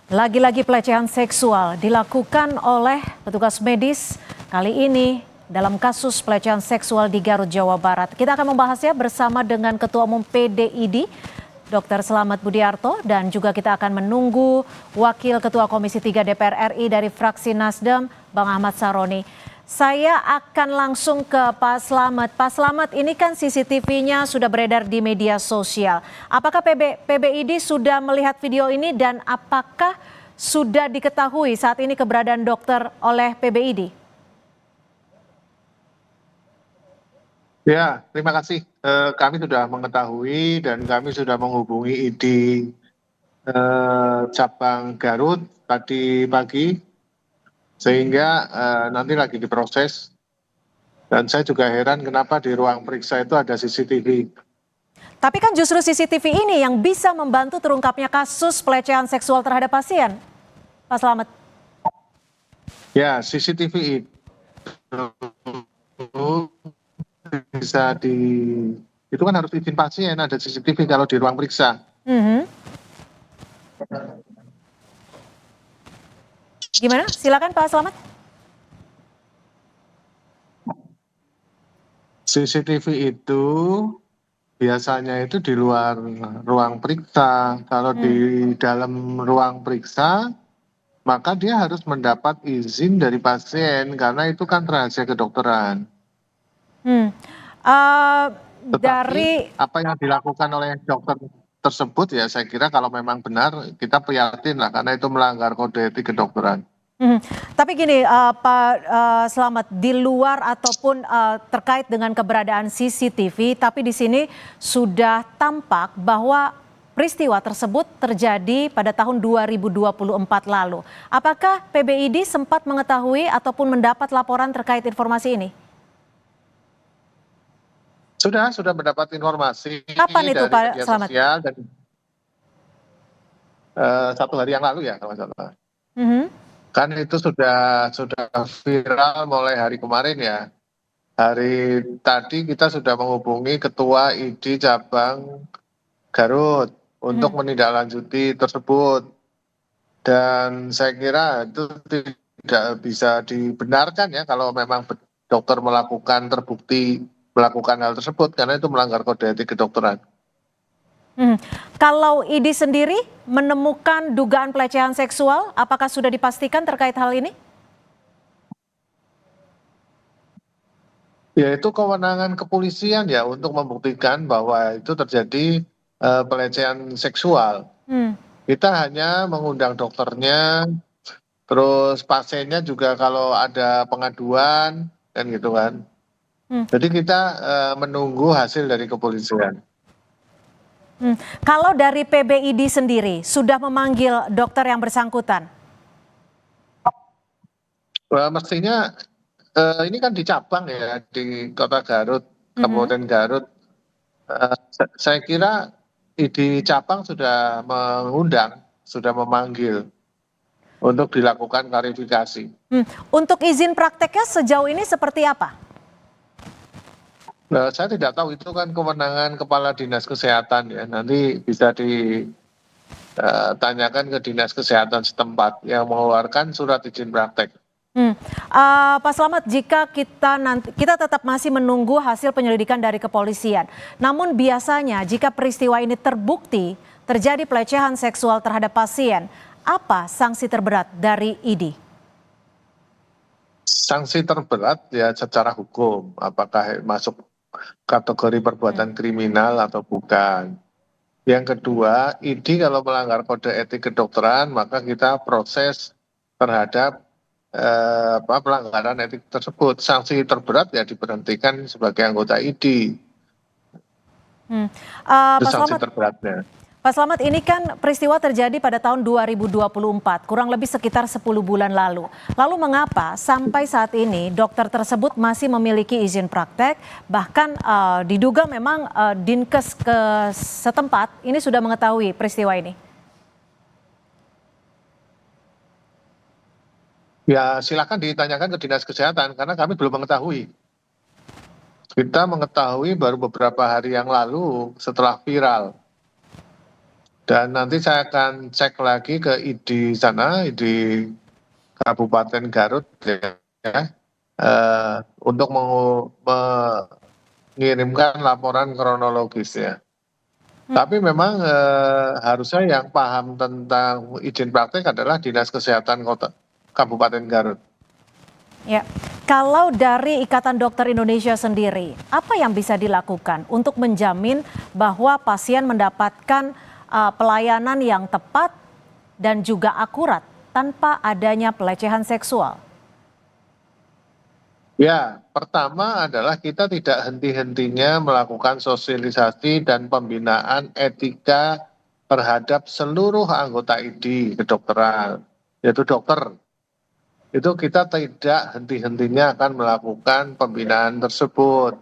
Lagi-lagi pelecehan seksual dilakukan oleh petugas medis kali ini dalam kasus pelecehan seksual di Garut, Jawa Barat. Kita akan membahasnya bersama dengan Ketua Umum PDID, Dr. Selamat Budiarto, dan juga kita akan menunggu Wakil Ketua Komisi 3 DPR RI dari fraksi Nasdem, Bang Ahmad Saroni. Saya akan langsung ke Pak Slamet. Pak Slamet, ini kan CCTV-nya sudah beredar di media sosial. Apakah PBID sudah melihat video ini dan apakah sudah diketahui saat ini keberadaan dokter oleh PBID? Ya, terima kasih. Kami sudah mengetahui dan kami sudah menghubungi ID cabang Garut tadi pagi, sehingga nanti lagi diproses. Dan saya juga heran kenapa di ruang periksa itu ada CCTV. Tapi kan justru CCTV ini yang bisa membantu terungkapnya kasus pelecehan seksual terhadap pasien, Pak Slamet. Ya, CCTV itu bisa itu kan harus izin pasien ada CCTV kalau di ruang periksa. Gimana? Silakan Pak Slamet. CCTV itu biasanya itu di luar ruang periksa. Kalau di dalam ruang periksa, maka dia harus mendapat izin dari pasien karena itu kan rahasia kedokteran. Tetapi apa yang dilakukan oleh dokter tersebut ya saya kira kalau memang benar kita prihatin lah karena itu melanggar kode etik kedokteran. Tapi gini, Pak Slamet, di luar ataupun terkait dengan keberadaan CCTV, tapi di sini sudah tampak bahwa peristiwa tersebut terjadi pada tahun 2024 lalu. Apakah PBID sempat mengetahui ataupun mendapat laporan terkait informasi ini? Sudah mendapat informasi Kapan itu, dari Pak media Slamet? sosial dan 1 hari yang lalu ya kalau nggak salah. Kan itu sudah viral mulai hari kemarin ya. Hari tadi kita sudah menghubungi Ketua ID cabang Garut untuk menindaklanjuti tersebut. Dan saya kira itu tidak bisa dibenarkan ya kalau memang dokter terbukti melakukan hal tersebut karena itu melanggar kode etik kedokteran. Kalau ID sendiri menemukan dugaan pelecehan seksual, apakah sudah dipastikan terkait hal ini? Ya itu kewenangan kepolisian ya untuk membuktikan bahwa itu terjadi pelecehan seksual. Kita hanya mengundang dokternya, terus pasiennya juga kalau ada pengaduan kan gitu kan. Jadi kita menunggu hasil dari kepolisian. Kalau dari PBID sendiri sudah memanggil dokter yang bersangkutan? Mestinya ini kan di cabang ya di Kota Garut, Kabupaten Garut. Saya kira di cabang sudah mengundang, sudah memanggil untuk dilakukan klarifikasi. Untuk izin prakteknya sejauh ini seperti apa? Nah, saya tidak tahu itu kan kewenangan Kepala Dinas Kesehatan ya. Nanti bisa ditanyakan ke Dinas Kesehatan setempat yang mengeluarkan surat izin praktek. Pak Slamet, jika kita tetap masih menunggu hasil penyelidikan dari kepolisian. Namun biasanya jika peristiwa ini terbukti terjadi pelecehan seksual terhadap pasien, apa sanksi terberat dari ID? Sanksi terberat ya secara hukum, apakah masuk kategori perbuatan kriminal atau bukan. Yang kedua, ID kalau melanggar kode etik kedokteran, maka kita proses terhadap pelanggaran etik tersebut. Sanksi terberat ya diberhentikan sebagai anggota ID. Itu sanksi terberatnya. Pak Slamet, ini kan peristiwa terjadi pada tahun 2024, kurang lebih sekitar 10 bulan lalu. Lalu mengapa sampai saat ini dokter tersebut masih memiliki izin praktek, bahkan diduga memang Dinkes ke setempat ini sudah mengetahui peristiwa ini? Ya silakan ditanyakan ke Dinas Kesehatan karena kami belum mengetahui. Kita mengetahui baru beberapa hari yang lalu setelah viral. Dan nanti saya akan cek lagi ke ID sana, ID Kabupaten Garut ya, untuk mengirimkan laporan kronologis ya. Tapi memang harusnya yang paham tentang izin praktek adalah Dinas Kesehatan Kabupaten Garut. Ya, kalau dari Ikatan Dokter Indonesia sendiri, apa yang bisa dilakukan untuk menjamin bahwa pasien mendapatkan pelayanan yang tepat dan juga akurat tanpa adanya pelecehan seksual? Ya, pertama adalah kita tidak henti-hentinya melakukan sosialisasi dan pembinaan etika terhadap seluruh anggota ID kedokteran, yaitu dokter. Itu kita tidak henti-hentinya akan melakukan pembinaan tersebut.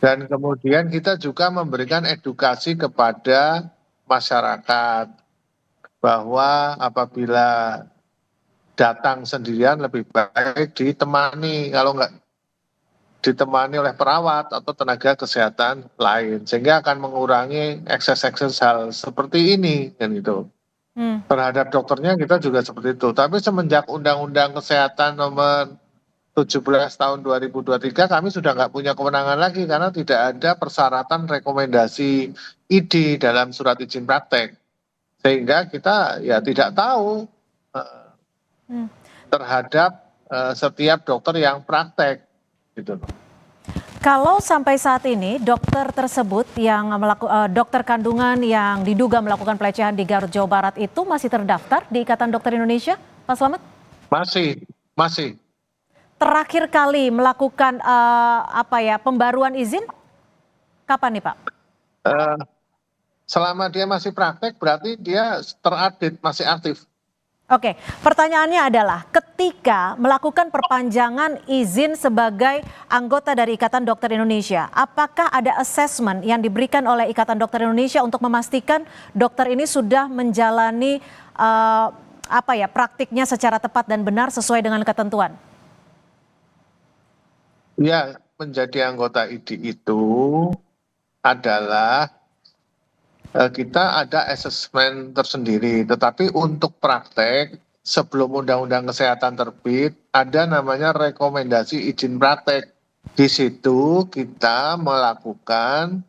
Dan kemudian kita juga memberikan edukasi kepada masyarakat bahwa apabila datang sendirian lebih baik ditemani, kalau nggak ditemani oleh perawat atau tenaga kesehatan lain, sehingga akan mengurangi ekses-ekses hal seperti ini kan itu. Terhadap dokternya kita juga seperti itu. Tapi semenjak Undang-Undang Kesehatan nomor 17 tahun 2023 kami sudah nggak punya kewenangan lagi karena tidak ada persyaratan rekomendasi ID dalam surat izin praktek. Sehingga kita ya tidak tahu terhadap setiap dokter yang praktek gitu. Kalau sampai saat ini dokter tersebut yang dokter kandungan yang diduga melakukan pelecehan di Garut Jawa Barat itu masih terdaftar di Ikatan Dokter Indonesia, Pak Slamet? Masih. Terakhir kali melakukan pembaruan izin kapan nih, Pak? Selama dia masih praktek berarti dia terupdate, masih aktif. Oke, pertanyaannya adalah ketika melakukan perpanjangan izin sebagai anggota dari Ikatan Dokter Indonesia, apakah ada assessment yang diberikan oleh Ikatan Dokter Indonesia untuk memastikan dokter ini sudah menjalani praktiknya secara tepat dan benar sesuai dengan ketentuan? Ya, menjadi anggota ID itu adalah kita ada asesmen tersendiri, tetapi untuk praktek sebelum Undang-Undang Kesehatan terbit ada namanya rekomendasi izin praktek. Di situ kita melakukan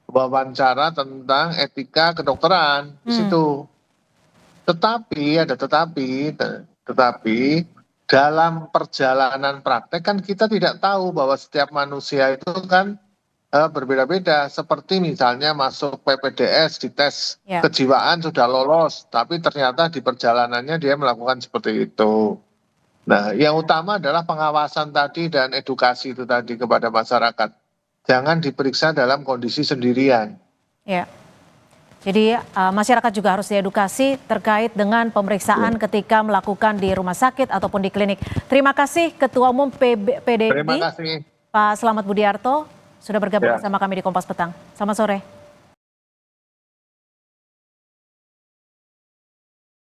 wawancara tentang etika kedokteran di situ. Tetapi dalam perjalanan praktek kan kita tidak tahu bahwa setiap manusia itu kan berbeda-beda, seperti misalnya masuk PPDS di tes kejiwaan sudah lolos, tapi ternyata di perjalanannya dia melakukan seperti itu. Nah, yang utama adalah pengawasan tadi dan edukasi itu tadi kepada masyarakat. Jangan diperiksa dalam kondisi sendirian. Ya. Jadi masyarakat juga harus diedukasi terkait dengan pemeriksaan ketika melakukan di rumah sakit ataupun di klinik. Terima kasih Ketua Umum PDID, Pak Slamet Budiarto, sudah bergabung bersama kami di Kompas Petang. Selamat sore.